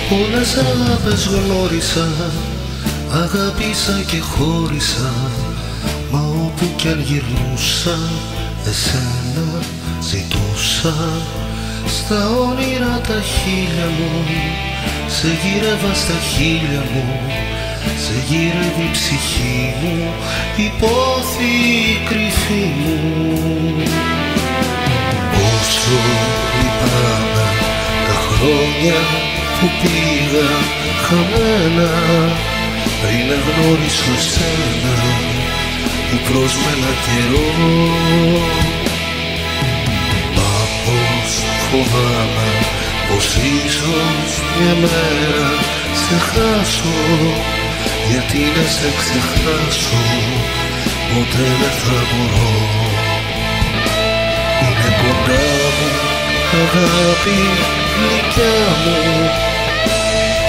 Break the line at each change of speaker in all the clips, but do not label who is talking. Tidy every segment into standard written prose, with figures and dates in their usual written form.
Πολλές αγάπες γνώρισα, αγάπησα και χώρισα, μα όπου κι αν γυρνούσα εσένα ζητούσα. Στα όνειρα τα χείλια μου, σε γύρευα στα χείλια μου, σε γύρευε η ψυχή μου, υπόθη η κρυφή μου. Πόσο λυπάμαι τα χρόνια που πήγα χαμένα πριν να γνωρίσω σένα που πρόσμενα καιρό. Μα πως φοβάμαι πως ίσως μια μέρα σε χάσω, γιατί να σε ξεχάσω ποτέ δεν θα μπορώ. Είναι κοντά μου αγάπη γλυκιά μου,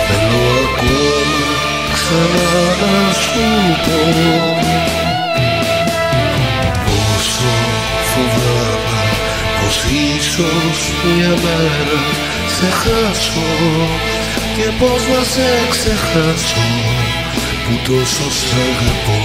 θέλω ακόμα ξανά να σου πω πόσο φοβάμαι πως ίσως μια μέρα σε χάσω και πως να σε ξεχάσω που τόσο σ' αγαπώ.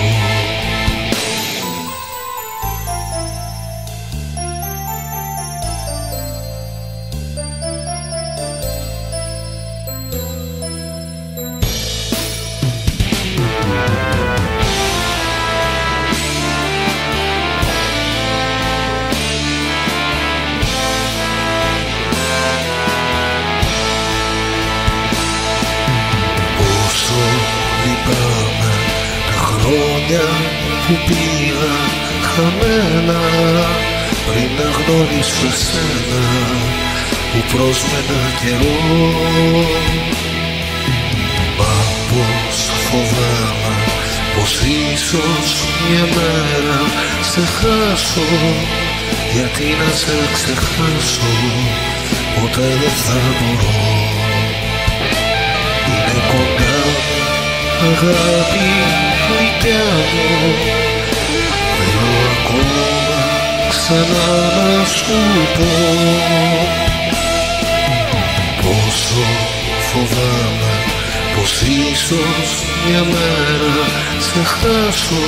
Χρόνια που πήγα χαμένα πριν να γνωρίσω εσένα που πρόσμενα καιρό. Μα πως φοβάμαι πως ίσως μια μέρα σε χάσω, γιατί να σε ξεχάσω ποτέ δεν θα μπορώ. Είναι κοντά αγάπη γλυκιά μου, θέλω ακόμα ξανά να σου πω πόσο φοβάμαι πως ίσως μια μέρα σε χάσω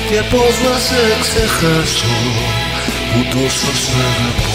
και πως να σε ξεχάσω που τόσο σ' αγαπώ.